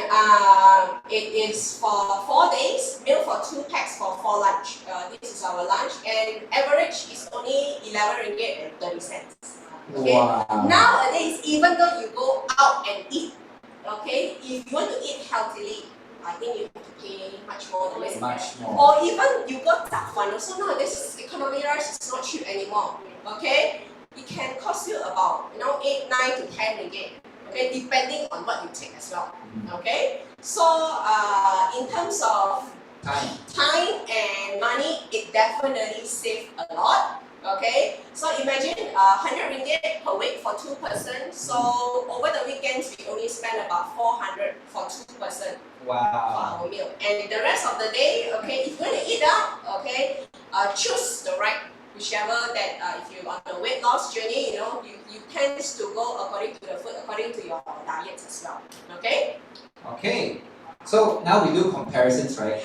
Speaker 1: it is for 4 days, meal for 2 packs for lunch. This is our lunch, and average is only 11 ringgit and 30 cents. Okay.
Speaker 2: Wow.
Speaker 1: Nowadays, even though you go out and eat, okay, if you want to eat healthily, I think you have to pay much more than this.
Speaker 2: Much more.
Speaker 1: Or even you got that one. Also nowadays, economy rice is not cheap anymore. Okay, it can cost you about 8, 9 to 10 ringgit. Okay, depending on what you take as well. Okay, so in terms of time and money, it definitely saves a lot. Okay, so imagine 100 ringgit per week for 2 persons. So over the weekends, we only spend about 400 for 2 persons for
Speaker 2: Wow.
Speaker 1: our meal. And the rest of the day, okay, if you want to eat out, okay, choose the right whichever that if you're on a weight loss journey, you tend to go according to the food, according to your diet as well. Okay?
Speaker 2: Okay. So now we do comparisons, right?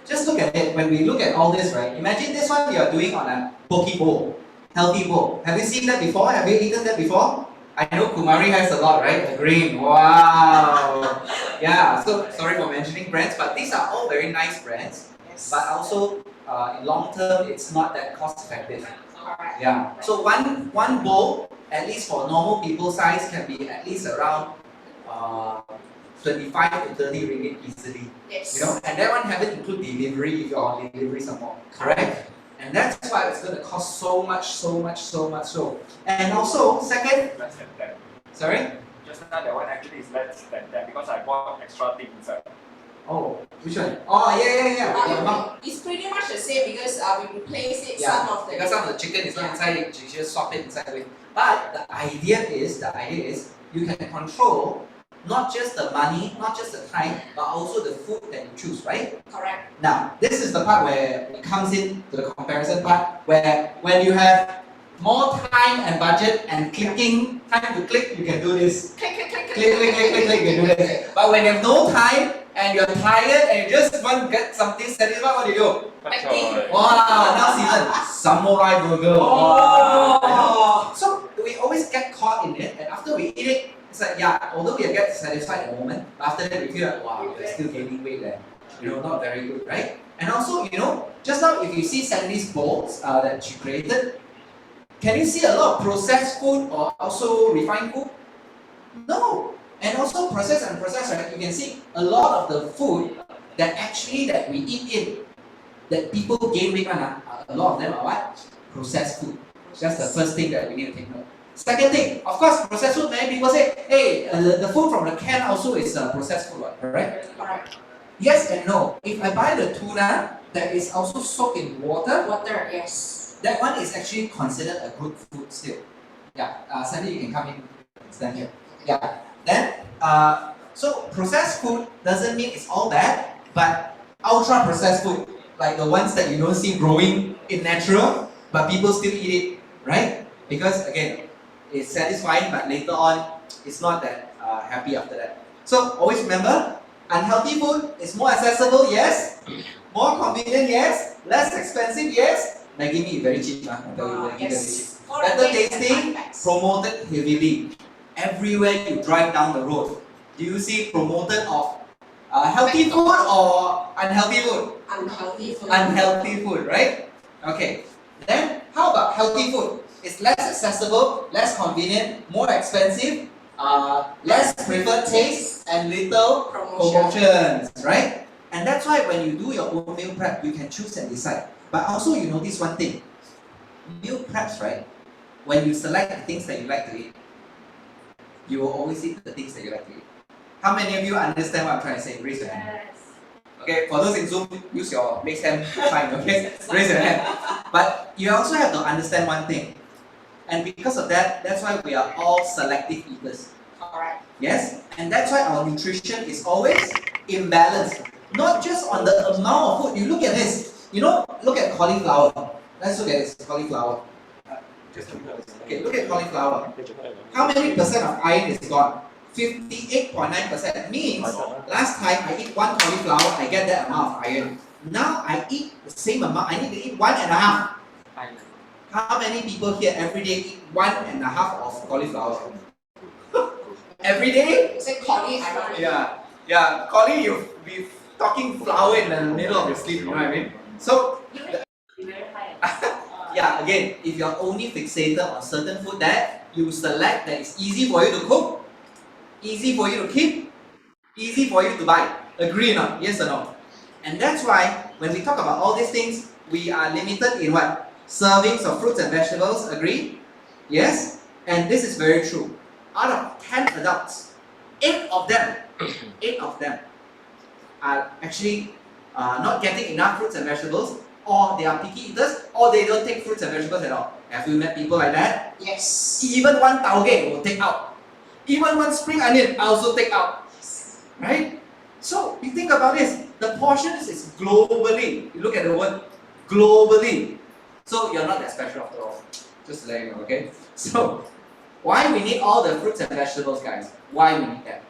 Speaker 2: Just look at it. When we look at all this, right? Imagine this one you are doing on a poke bowl, healthy bowl. Have you seen that before? Have you eaten that before? I know Kumari has a lot, right? The green. Wow. Yeah. So sorry for mentioning brands, but these are all very nice brands.
Speaker 1: Yes.
Speaker 2: But also, in long term, it's not that cost effective.
Speaker 1: Correct.
Speaker 2: Yeah. So one bowl, at least for normal people size, can be at least around 25 to 30 ringgit easily.
Speaker 1: Yes.
Speaker 2: And that one haven't include delivery if you're on delivery some more. Correct? And that's why it's going to cost so much. And also, second,
Speaker 4: Less than that.
Speaker 2: sorry?
Speaker 4: Just now that one actually is less than that because I bought extra thing inside.
Speaker 2: Oh, which one? Oh, yeah.
Speaker 1: It's pretty much the same because we replace it
Speaker 2: Yeah,
Speaker 1: some of the
Speaker 2: because some of the chicken is not inside it, you just swap it inside with. But the idea is you can control not just the money, not just the time, but also the food that you choose, right?
Speaker 1: Correct.
Speaker 2: Now, this is the part where it comes in to the comparison part, where when you have more time and budget and time to click, you can do this.
Speaker 1: Click,
Speaker 2: Click, you can do this. But when you have no time and you're tired and you just want to get something satisfied, what do you do?
Speaker 1: Acting.
Speaker 2: Wow, now season samurai burger. Wow. So we always get caught in it, and after we eat it, it's like although we get satisfied at the moment, but after that we feel like wow, we're still gaining weight there. Not very good, right? And also, just now if you see Sandy's bowls that she created, can you see a lot of processed food or also refined food? No. And also processed, right? You can see a lot of the food that we eat in, that people gain weight on, a lot of them are what? Processed food. That's the first thing that we need to take note. Second thing, of course, processed food, many people say, hey, the food from the can also is processed food, right?
Speaker 1: Correct.
Speaker 2: Yes and no. If I buy the tuna that is also soaked in water,
Speaker 1: Yes.
Speaker 2: that one is actually considered a good food still. Yeah, Sandy, you can come in, stand here. Yeah. Then, so processed food doesn't mean it's all bad, but ultra processed food, like the ones that you don't see growing in natural, but people still eat it, right? Because again, it's satisfying, but later on, it's not that happy after that. So always remember, unhealthy food is more accessible, yes. More convenient, yes. Less expensive, yes. Maggi mee very cheap,
Speaker 1: Yes.
Speaker 2: Better tasting, promoted heavily. Everywhere you drive down the road, do you see promoted of healthy food or unhealthy food?
Speaker 1: Unhealthy food.
Speaker 2: Unhealthy food, right? Okay. Then how about healthy food? It's less accessible, less convenient, more expensive, less preferred taste, and little promotions, right? And that's why when you do your own meal prep, you can choose and decide. But also you notice one thing. Meal preps, right? When you select the things that you like to eat, you will always eat the things that you like to eat. How many of you understand what I'm trying to say? Raise your hand. Okay, for those in Zoom, use your raise hand sign, okay? Raise your hand. But you also have to understand one thing. And because of that, that's why we are all selective eaters.
Speaker 1: Correct.
Speaker 2: Yes? And that's why our nutrition is always imbalanced. Not just on the amount of food. You look at this. Look at cauliflower. Let's look at this cauliflower. Okay, look at cauliflower. How many percent of iron is gone? 58.9% means last time I eat 1 cauliflower, I get that amount of iron. Now I eat the same amount, I need to eat 1.5. How many people here every day eat 1.5 of cauliflower? Every day?
Speaker 1: You say Connie, I don't know.
Speaker 2: Yeah. Collie, you'll be talking flour in the middle of your sleep, you know what I mean? So, yeah, again, if you're only fixated on certain food that you select that is easy for you to cook, easy for you to keep, easy for you to buy. Agree or not? Yes or no? And that's why when we talk about all these things, we are limited in what? Servings of fruits and vegetables. Agree? Yes? And this is very true. Out of 10 adults, 8 of them are actually not getting enough fruits and vegetables, or they are picky eaters, or they don't take fruits and vegetables at all. Have you met people like that?
Speaker 1: Yes.
Speaker 2: Even one taugeh will take out. Even one spring onion I also take out. Right? So you think about this. The portions is globally. You look at the word globally. So you're not that special after all. Just to let you know, okay? So why we need all the fruits and vegetables, guys? Why we need that?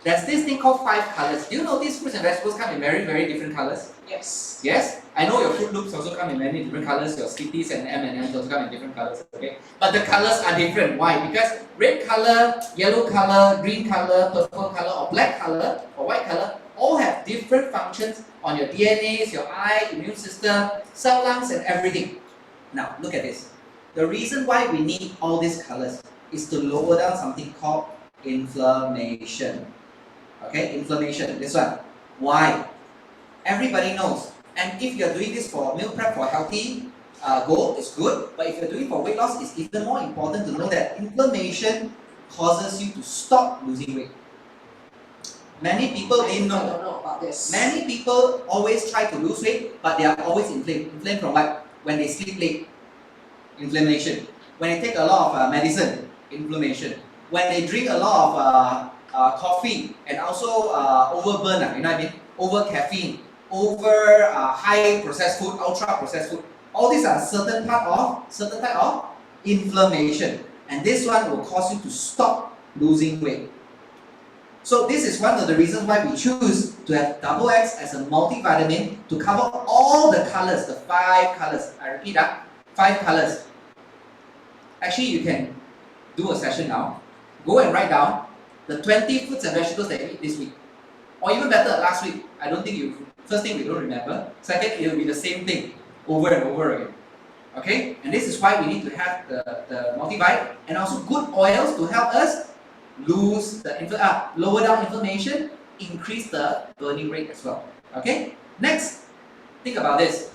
Speaker 2: There's this thing called 5 colors. Do you know these fruits and vegetables come in very, very different colors?
Speaker 1: Yes.
Speaker 2: Yes? I know your Fruit Loops also come in many different colors. Your Skittys and M&Ms also come in different colors, okay? But the colors are different. Why? Because red color, yellow color, green color, purple color, or black color, or white color, all have different functions on your DNAs, your eye, immune system, cell lungs, and everything. Now, look at this. The reason why we need all these colors is to lower down something called inflammation. Okay, inflammation, this one. Why? Everybody knows. And if you're doing this for meal prep for healthy goal, it's good. But if you're doing for weight loss, it's even more important to know that inflammation causes you to stop losing weight. Many people didn't
Speaker 1: I don't
Speaker 2: know.
Speaker 1: know about this.
Speaker 2: Many people always try to lose weight, but they are always inflamed. Inflamed from what? When they sleep late. Inflammation. When they take a lot of medicine. Inflammation. When they drink a lot of coffee and also overburn, you know what I mean? Over caffeine, over high processed food, ultra processed food. All these are certain type of inflammation, and this one will cause you to stop losing weight. So this is one of the reasons why we choose to have double X as a multivitamin to cover all the colors, the 5 colors. I repeat, 5 colors. Actually, you can do a session now. Go and write down the 20 fruits and vegetables that you eat this week. Or even better, last week. I don't think you, first thing we don't remember. Second, it will be the same thing over and over again. Okay? And this is why we need to have the multivite and also good oils to help us lower down inflammation, increase the burning rate as well. Okay? Next, think about this.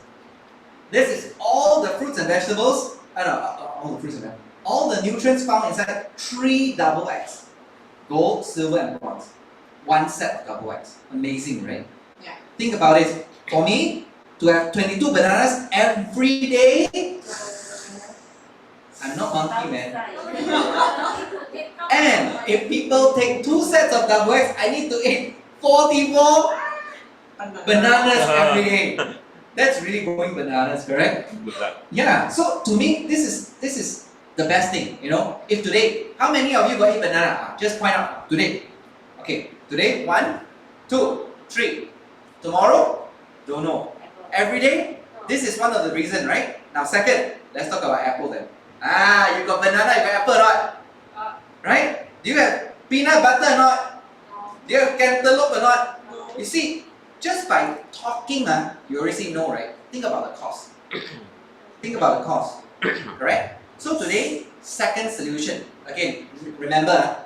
Speaker 2: This is all the fruits and vegetables, all the nutrients found inside 3 double X. Gold, silver, and bronze. 1 set of double X. Amazing, right?
Speaker 1: Yeah.
Speaker 2: Think about it. For me, to have 22 bananas every day, I'm not monkey, man. And if people take 2 sets of double X, I need to eat 44 bananas every day. That's really going bananas, correct? Yeah. So to me, this is the best thing. You know, if today, how many of you got eat banana? Just point out today. Okay, today 1, 2, 3. Tomorrow, don't know. Every day, this is one of the reasons, right? Now, second, let's talk about apple then. You got banana, you got apple or not? Right? Do you have peanut butter or not? Do you have cantaloupe or not? You see, just by talking, you already say no, right? Think about the cost. Think about the cost. Correct? So today, second solution. Again, remember,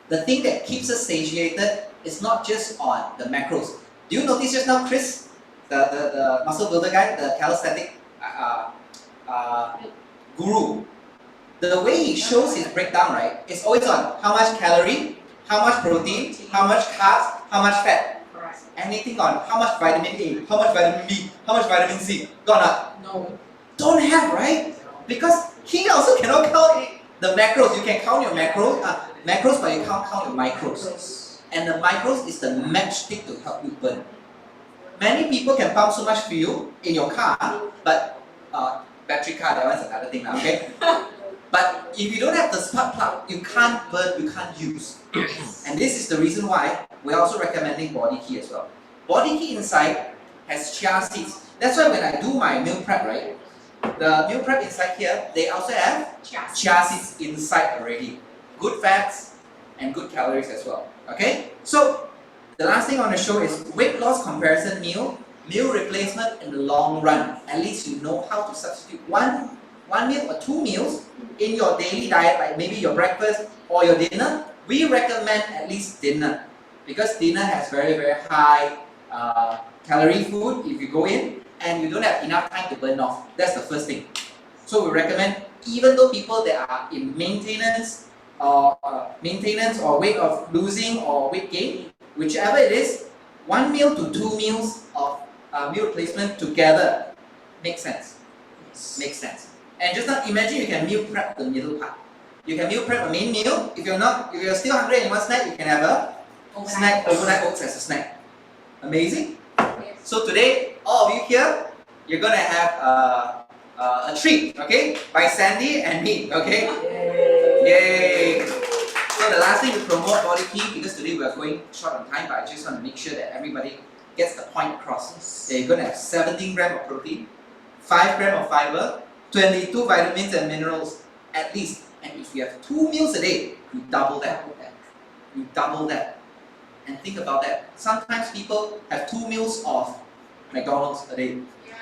Speaker 2: the thing that keeps us satiated is not just on the macros. Do you notice just now, Chris, the muscle builder guy, the calisthenic guru, the way he shows his breakdown, right, it's always on how much calorie, how much protein, how much carbs, how much fat.
Speaker 1: Correct.
Speaker 2: Anything on how much vitamin A, how much vitamin B, how much vitamin C. Got not?
Speaker 1: No.
Speaker 2: Don't have, right? Because he also cannot count the macros. You can count your macros, but you can't count your micros. And the micros is the matchstick to help you burn. Many people can pump so much fuel in your car, but battery car, that one's another thing now, okay? But if you don't have the spark plug, you can't burn, you can't use. And this is the reason why we're also recommending body key as well. Body key inside has chia seeds. That's why when I do my meal prep, right? The meal prep inside here, they also have chia seeds inside already. Good fats and good calories as well. Okay? So the last thing I want to show is weight loss comparison meal replacement in the long run. At least you know how to substitute one meal or 2 meals in your daily diet, like maybe your breakfast or your dinner. We recommend at least dinner because dinner has very, very high calorie food if you go in and you don't have enough time to burn off. That's the first thing. So we recommend, even though people that are in maintenance or weight of losing or weight gain, whichever it is, 1 meal to 2 meals of meal replacement together makes sense. Makes sense. And just now imagine you can meal prep the middle part. You can meal prep a main meal. If you're still hungry and you want snack, you can have a overnight oats as a snack. Amazing. So today, all of you here, you're gonna have a treat, okay? By Sandy and me, okay? Yay! So the last thing to promote body key, because today we are going short on time, but I just want to make sure that everybody gets the point across. They're gonna have 17 grams of protein, 5 grams of fiber, 22 vitamins and minerals at least. And if you have 2 meals a day, you double that. You double that. And think about that. Sometimes people have 2 meals of McDonald's a day.
Speaker 1: Yeah.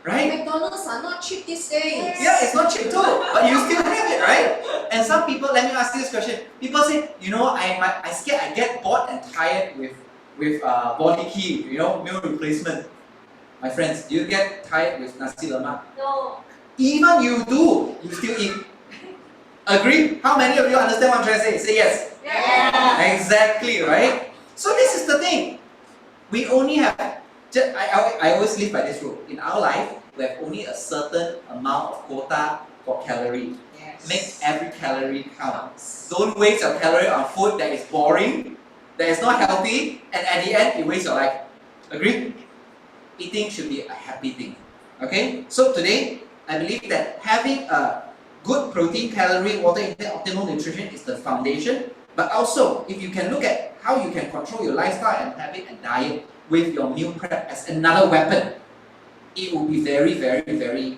Speaker 2: Right?
Speaker 1: McDonald's are not cheap these days.
Speaker 2: Yeah, it's not cheap too, but you still have it, right? And some people, let me ask you this question. People say, you know, I scared I get bored and tired with body key, you know, meal replacement. My friends, do you get tired with nasi lemak?
Speaker 1: No.
Speaker 2: Even you do, you still eat. Agree? How many of you understand what I'm trying to say? Say yes.
Speaker 1: Yeah.
Speaker 2: Exactly, right? So this is the thing. We only have, I always live by this rule. In our life, we have only a certain amount of quota for calorie.
Speaker 1: Yes.
Speaker 2: Make every calorie count. Don't waste your calorie on food that is boring, that is not healthy, and at the end, it wastes your life. Agree? Eating should be a happy thing. Okay? So today, I believe that having a good protein, calorie, water intake, optimal nutrition is the foundation. But also, if you can look at how you can control your lifestyle and habit and diet with your meal prep as another weapon, it will be very, very, very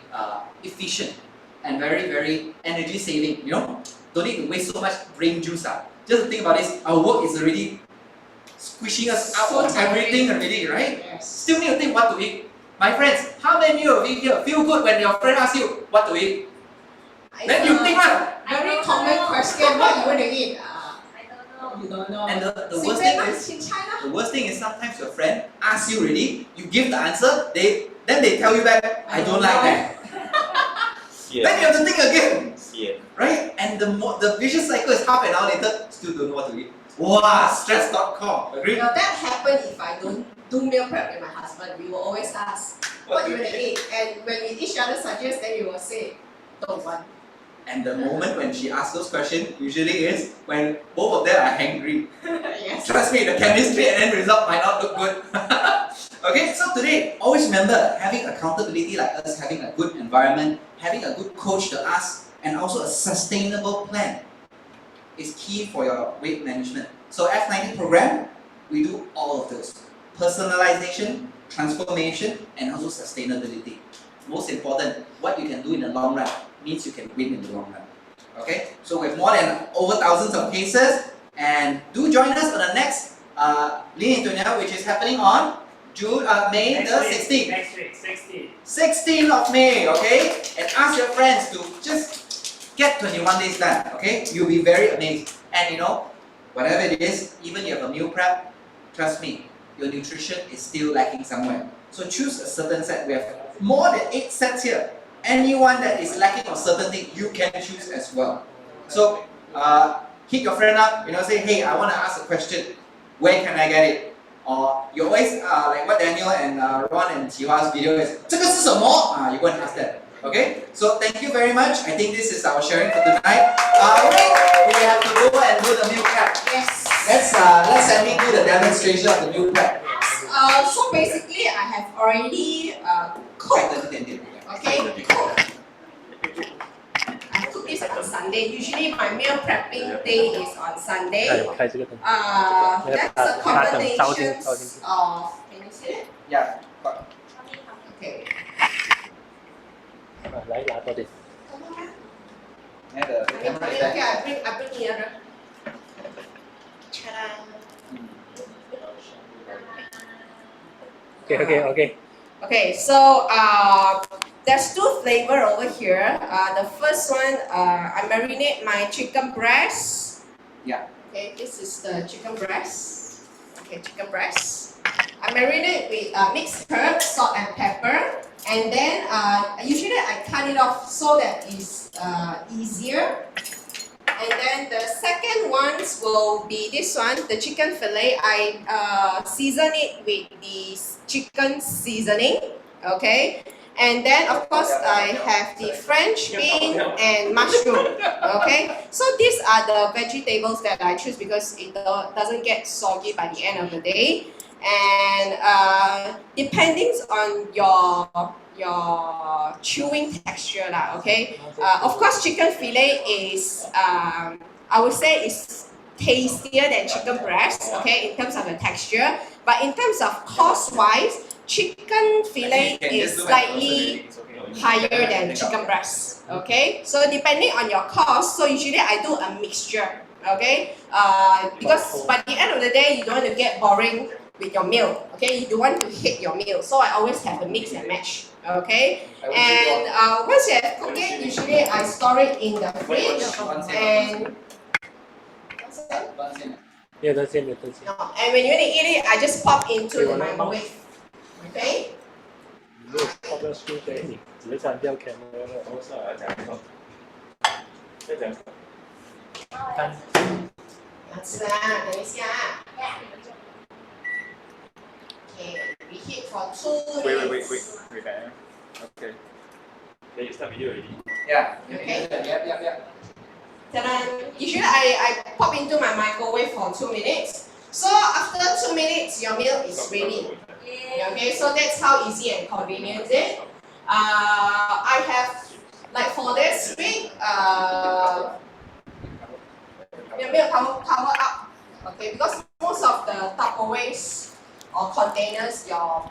Speaker 2: efficient and very, very energy saving. You know, don't need to waste so much brain juice. Just think about this. Our work is already squishing us out
Speaker 1: So
Speaker 2: of everything already, right?
Speaker 1: Yes.
Speaker 2: Still need to think what to eat. My friends, how many of you here feel good when your friend asks you what to eat? Then you think what?
Speaker 1: Very common question, what you want to eat?
Speaker 5: I don't know.
Speaker 1: You don't know.
Speaker 2: And the worst thing is,
Speaker 1: in China.
Speaker 2: the worst thing is sometimes your friend asks you already, you give the answer, then they tell you back, I don't like that. Then you have to think again. Right? And the vicious cycle is half an hour later, still don't know what to eat. Wow, stress.com. Agree?
Speaker 1: Now that happens if I don't do meal prep with my husband. We will always ask, what you want to eat? And when we each other suggest, then we will say, don't want.
Speaker 2: And the moment when she asks those questions usually is when both of them are hangry.
Speaker 1: Yes.
Speaker 2: Trust me, the chemistry and end result might not look good. Okay, so today, always remember having accountability like us, having a good environment, having a good coach to ask, and also a sustainable plan is key for your weight management. So F90 program, we do all of those. Personalization, transformation, and also sustainability. Most important, what you can do in the long run means you can win in the long run. Okay, so we have more than over thousands of cases, and do join us on the next Lean into Now, which is happening on May the 16th.
Speaker 4: Next week, 16.
Speaker 2: 16th of May, okay? And ask your friends to just get 21 days done, okay? You'll be very amazed. And you know, whatever it is, even you have a meal prep, trust me, your nutrition is still lacking somewhere. So choose a certain set. We have more than 8 sets here. Anyone that is lacking on certain thing, you can choose as well. So hit your friend up, you know, say, hey, I want to ask a question. Where can I get it? Or you always like what Daniel and Ron and Qhouse video is, 这个是什么? You go and ask them. Okay? So thank you very much. I think this is our sharing for tonight. We have to go and do the meal prep.
Speaker 1: Yes.
Speaker 2: Let's Sandy do the demonstration of the meal prep.
Speaker 1: So basically, I have already cooked. Okay, cooked. I cooked this Sunday. Usually my meal prepping day is on Sunday.
Speaker 5: 开这个灯，
Speaker 1: That's a combination of. Can you see it?
Speaker 2: Yeah.
Speaker 1: Okay.
Speaker 5: 来拿多点。
Speaker 2: Yeah, the camera is
Speaker 1: Okay,
Speaker 2: there.
Speaker 1: I bring nearer. Ta-da.
Speaker 5: OK。
Speaker 1: Okay, so there's two flavor over here. The first one, I marinate my chicken breast.
Speaker 2: Yeah.
Speaker 1: Okay, this is the chicken breast. Okay, chicken breast. I marinate with mixed herbs, salt and pepper, and then usually I cut it off so that it's easier. And then the second ones will be this one, the chicken fillet. I season it with the chicken seasoning, okay? And then of course I have the French bean and mushroom, okay? So these are the vegetables that I choose because it doesn't get soggy by the end of the day. And depending on your chewing texture lah, okay? Of course, chicken fillet is I would say is tastier than chicken breast, okay, in terms of the texture. But in terms of cost-wise, chicken fillet is slightly higher than chicken breast, okay? So depending on your cost, so usually I do a mixture, okay? Because by the end of the day, you don't want to get boring with your meal, okay? You don't want to hate your meal, so I always have a mix and match, okay? And once you have cooked it, usually I store it in the fridge and.
Speaker 5: 没有灯芯，没有灯芯。
Speaker 1: No, and when you want to eat it, I just pop into the microwave, okay?
Speaker 5: 没有泡到书给你，只是删掉 camera 了。
Speaker 4: 我上来讲一个，再讲。
Speaker 1: 要吃啊，等一下啊。Okay, we heat for 2 minutes.
Speaker 4: Wait, man. Okay. Can you start video already?
Speaker 2: Yeah.
Speaker 1: Okay.
Speaker 2: Yep.
Speaker 1: Ta-da. Usually I pop into my microwave for 2 minutes. So after 2 minutes, your meal is ready. Okay, so that's how easy and convenient is it. I have, like for this week, your meal cover up. Okay, because most of the Tupperwares or containers, your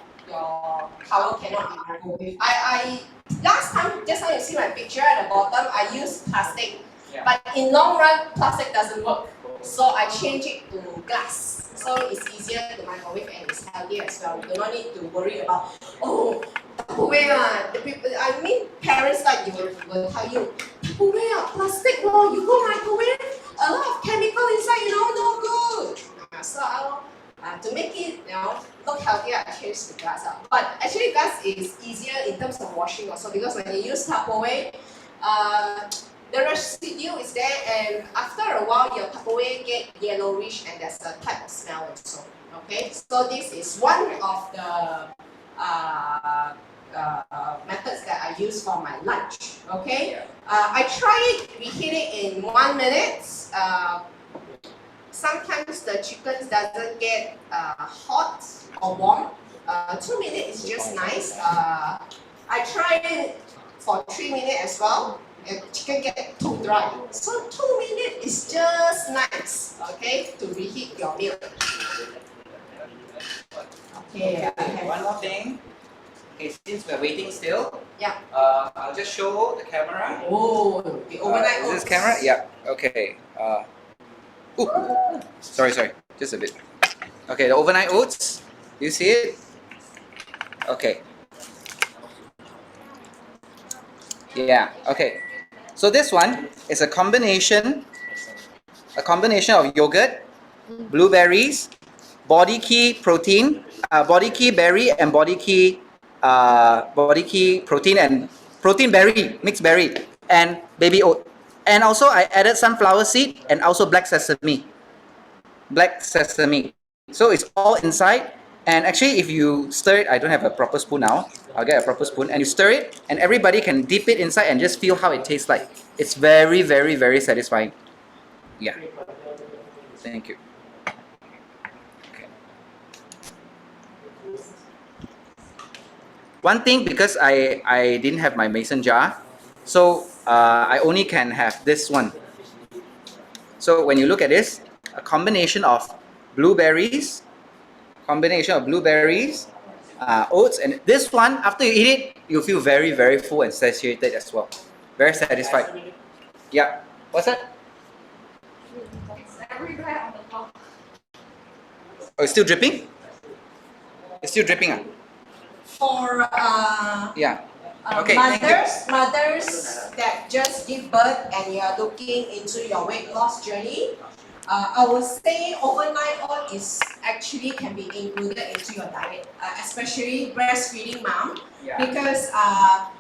Speaker 1: cover cannot be microwave. I last time, just now you see my picture at the bottom, I used plastic.
Speaker 2: Yeah.
Speaker 1: But in long run, plastic doesn't work. So I change it to glass. So it's easier to microwave and it's healthier as well. You do not need to worry about, oh, Tupperware. The people, I mean, parents like you will tell you, Tupperware, plastic, well, you go microwave, a lot of chemical inside, no good. So to make it, look healthier, I changed the glass out. But actually, glass is easier in terms of washing also because when you use Tupperware, the residue is there, and after a while, your Tupperware get yellowish, and there's a type of smell also. Okay, so this is one of the methods that I use for my lunch. Okay, I try it, reheat it in 1 minute. Sometimes the chicken doesn't get hot or warm. 2 minutes is just nice. I tried it for 3 minutes as well. And chicken get too dry. So 2 minutes is just nice, okay, to reheat your meal. Okay, I have
Speaker 2: One more thing. Okay, since we're waiting still,
Speaker 1: yeah.
Speaker 2: I'll just show the camera.
Speaker 1: Oh, the overnight
Speaker 2: Is this
Speaker 1: oats.
Speaker 2: camera? Yeah. Okay. Sorry. Just a bit. Okay, the overnight oats. Do you see it? Okay. Yeah. Okay. So this one is a combination of yogurt, blueberries, body key protein, body key berry, and body key protein and protein berry, mixed berry, and baby oat. And also I added sunflower seed and also black sesame. So it's all inside. And actually, if you stir it, I don't have a proper spoon now. I'll get a proper spoon, and you stir it, and everybody can dip it inside and just feel how it tastes like. It's very, very, very satisfying. Yeah. Thank you. Okay. One thing, because I didn't have my mason jar, so I only can have this one. So when you look at this, a combination of blueberries, oats, and this one, after you eat it, you feel very, very full and satiated as well. Very satisfied. Yeah. What's that?
Speaker 1: It's everywhere on the top.
Speaker 2: Oh, it's still dripping? It's still dripping, ah?
Speaker 1: For
Speaker 2: Yeah. Okay, thank you.
Speaker 1: mothers that just give birth and you are looking into your weight loss journey, I would say overnight oat is actually can be included into your diet, especially breastfeeding mom,
Speaker 2: Yeah.
Speaker 1: because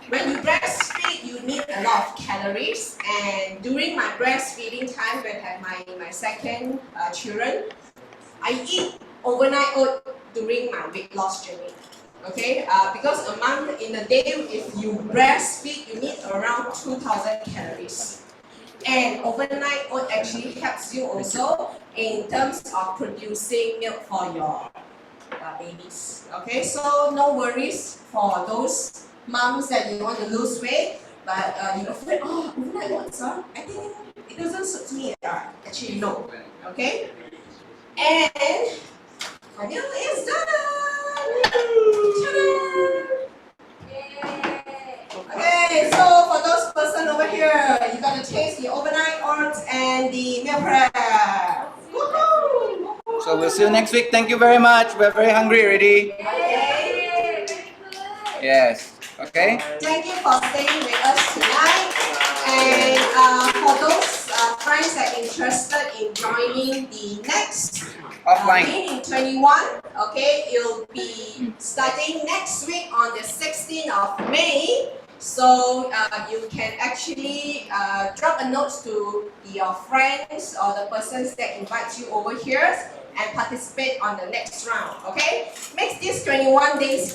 Speaker 1: when you breastfeed, you need a lot of calories. And during my breastfeeding time, when I had my second children, I eat overnight oat during my weight loss journey. Okay, because a month in a day, if you breastfeed, you need around 2,000 calories. And overnight oat actually helps you also in terms of producing milk for your babies. Okay, so no worries for those moms that you want to lose weight, but you're afraid, oh, overnight oats, I think it doesn't suit me. Actually, no. Okay, and my meal is done. Okay, so for those person over here, you gotta taste the overnight oats and the meal prep. Woohoo!
Speaker 2: So we'll see you next week. Thank you very much. We're very hungry already.
Speaker 1: Okay.
Speaker 2: Yes. Okay.
Speaker 1: Thank you for staying with us tonight. And for those friends that are interested in joining the next
Speaker 2: Offline.
Speaker 1: meeting 21, okay, it'll be starting next week on the 16th of May. So you can actually drop a note to your friends or the persons that invite you over here and participate on the next round. Okay, makes this 21 days